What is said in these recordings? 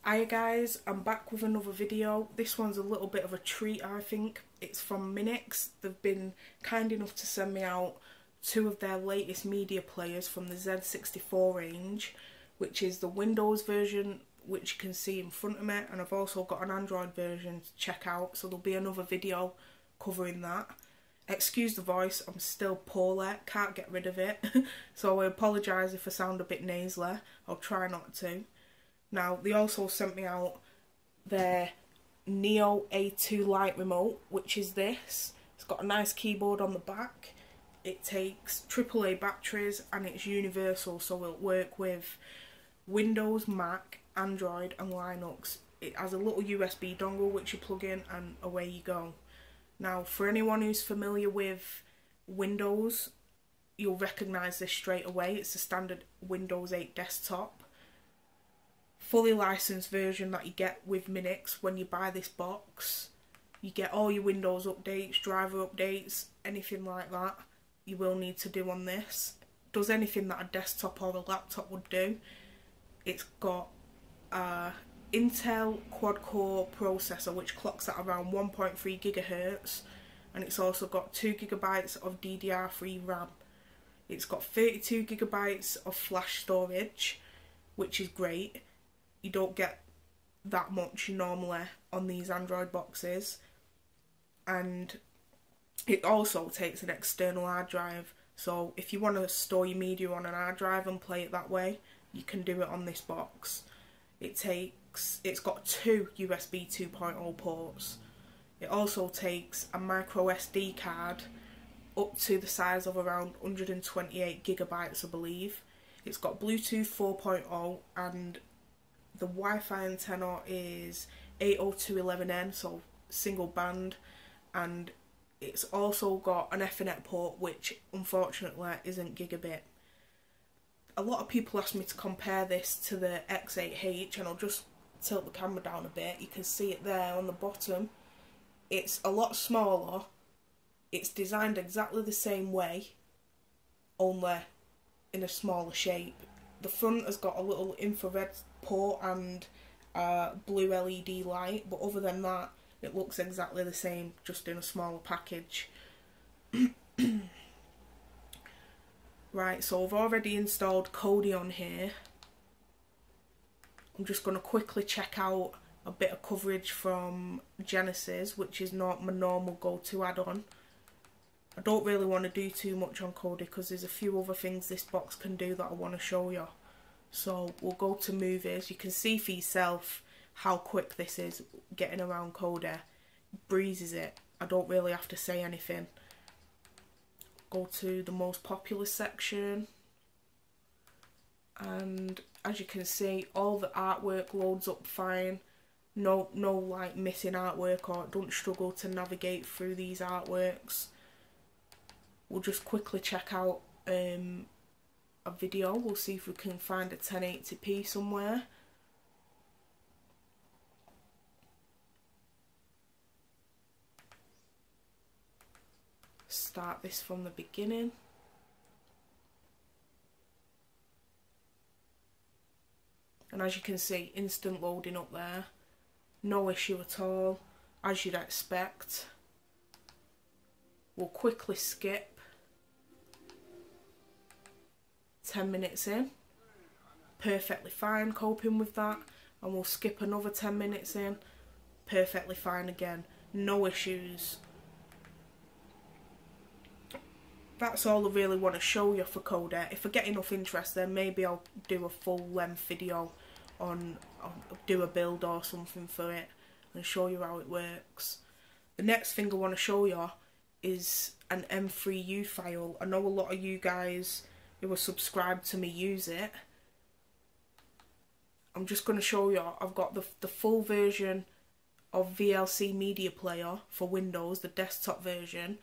Hi guys, I'm back with another video. This one's a little bit of a treat, I think. It's from Minix. They've been kind enough to send me out two of their latest media players from the Z64 range, which is the Windows version, which you can see in front of me, and I've also got an Android version to check out, so there'll be another video covering that. Excuse the voice, I'm still poorly, can't get rid of it, so I apologise if I sound a bit nasally. I'll try not to. Now, they also sent me out their Neo A2 Lite remote, which is this. It's got a nice keyboard on the back. It takes AAA batteries and it's universal, so it'll work with Windows, Mac, Android and Linux. It has a little USB dongle which you plug in and away you go. Now, for anyone who's familiar with Windows, you'll recognise this straight away. It's the standard Windows 8 desktop. Fully licensed version that you get with Minix when you buy this box. You get all your Windows updates, driver updates, anything like that you will need to do on this. Does anything that a desktop or a laptop would do. It's got a Intel quad-core processor which clocks at around 1.3 GHz, and it's also got 2 GB of DDR3 RAM. It's got 32 GB of flash storage, which is great. You don't get that much normally on these Android boxes, and it also takes an external hard drive, so if you want to store your media on an hard drive and play it that way, you can do it on this box. It's got two USB 2.0 ports. It also takes a micro SD card up to the size of around 128 GB, I believe. It's got Bluetooth 4.0 and the Wi-Fi antenna is 802.11n, so single band, and it's also got an Ethernet port which unfortunately isn't gigabit. A lot of people ask me to compare this to the X8H, and I'll just tilt the camera down a bit. You can see it there on the bottom. It's a lot smaller. It's designed exactly the same way, only in a smaller shape. The front has got a little infrared port and a blue LED light, but other than that it looks exactly the same, just in a smaller package. Right, so I've already installed KODI on here. I'm just going to quickly check out a bit of coverage from Genesis, which is not my normal go-to add-on. I don't really want to do too much on KODI because there's a few other things this box can do that I want to show you. So we'll go to movies. You can see for yourself how quick this is getting around KODI. Breezes it. I don't really have to say anything. Go to the most popular section. And as you can see, all the artwork loads up fine. No like missing artwork, or don't struggle to navigate through these artworks. We'll just quickly check out a video. We'll see if we can find a 1080p somewhere. Start this from the beginning. And as you can see, instant loading up there. No issue at all, as you'd expect. We'll quickly skip 10 minutes in, perfectly fine, coping with that, and we'll skip another 10 minutes in, perfectly fine again, no issues. That's all I really want to show you for KODI. If I get enough interest, then maybe I'll do a full length video on, do a build or something for it and show you how it works. The next thing I want to show you is an M3U file. I know a lot of you guys who are subscribed to me use it. I'm just going to show you, I've got the full version of VLC Media Player for Windows, the desktop version,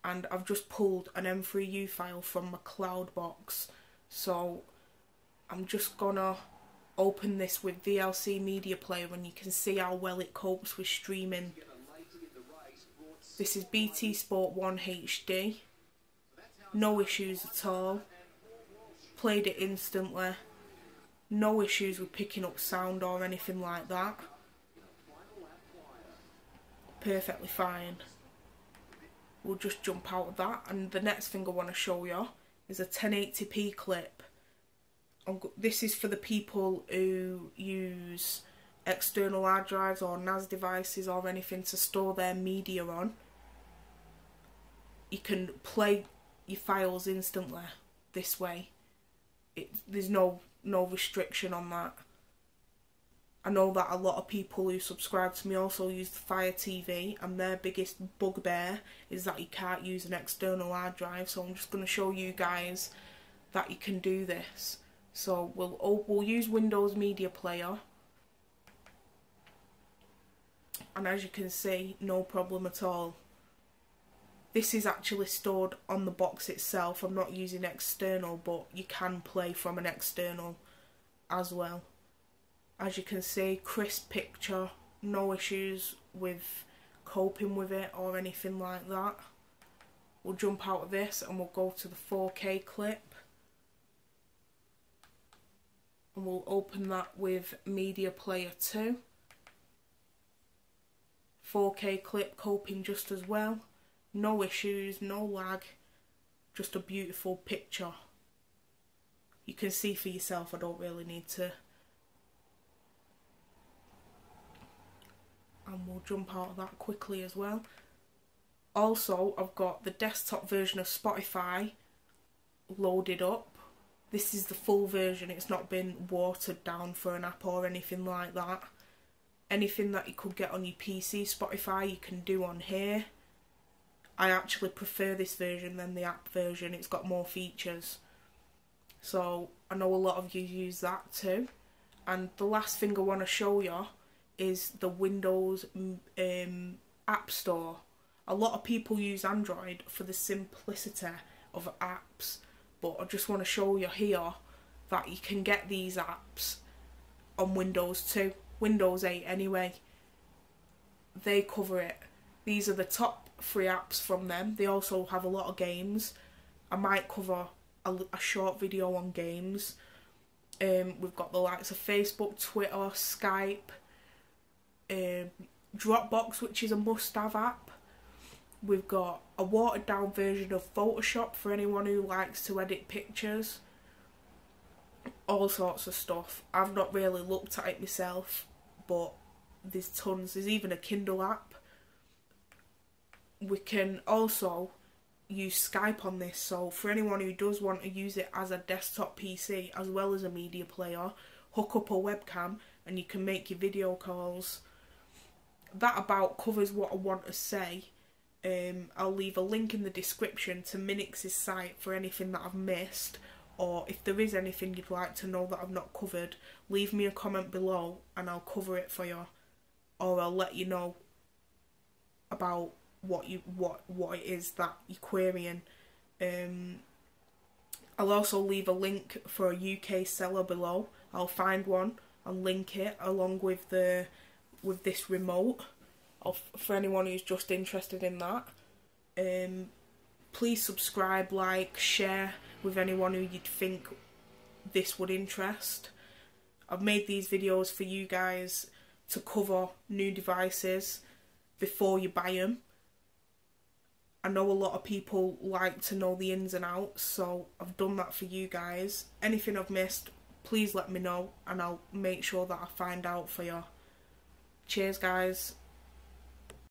and I've just pulled an M3U file from my cloud box. So I'm just gonna open this with VLC Media Player and you can see how well it copes with streaming. This is BT Sport 1 HD. No issues at all. Played it instantly. No issues with picking up sound or anything like that. Perfectly fine. We'll just jump out of that, and the next thing I want to show you is a 1080p clip. This is for the people who use external hard drives or NAS devices or anything to store their media on. You can play your files instantly this way. There's no restriction on that. I know that a lot of people who subscribe to me also use the Fire TV, and their biggest bugbear is that you can't use an external hard drive. So I'm just going to show you guys that you can do this. So we'll use Windows Media Player, and as you can see, no problem at all. This is actually stored on the box itself. I'm not using external, but you can play from an external as well. As you can see, crisp picture, no issues with coping with it or anything like that. We'll jump out of this and we'll go to the 4K clip. And we'll open that with Media Player 2. 4K clip coping just as well. No issues, no lag, just a beautiful picture. You can see for yourself, I don't really need to. And we'll jump out of that quickly as well. Also, I've got the desktop version of Spotify loaded up. This is the full version, it's not been watered down for an app or anything like that. Anything that you could get on your PC Spotify, you can do on here. I actually prefer this version than the app version, it's got more features. So I know a lot of you use that too. And the last thing I want to show you is the Windows App Store. A lot of people use Android for the simplicity of apps, but I just want to show you here that you can get these apps on Windows too. Windows 8 anyway. They cover it. These are the top 3 apps from them. They also have a lot of games. I might cover a short video on games. We've got the likes of Facebook, Twitter, Skype, Dropbox, which is a must-have app. We've got a watered-down version of Photoshop for anyone who likes to edit pictures. All sorts of stuff. I've not really looked at it myself, but there's tons. There's even a Kindle app. We can also use Skype on this, so for anyone who does want to use it as a desktop PC as well as a media player, hook up a webcam and you can make your video calls. That about covers what I want to say. I'll leave a link in the description to Minix's site for anything that I've missed, or if there is anything you'd like to know that I've not covered, leave me a comment below and I'll cover it for you, or I'll let you know about what it is that you're querying. I'll also leave a link for a UK seller below. I'll find one and link it along with this remote, for anyone who's just interested in that. Please subscribe, like, share with anyone who you'd think this would interest. I've made these videos for you guys to cover new devices before you buy them. I know a lot of people like to know the ins and outs, so I've done that for you guys. Anything I've missed, please let me know and I'll make sure that I find out for you. Cheers guys.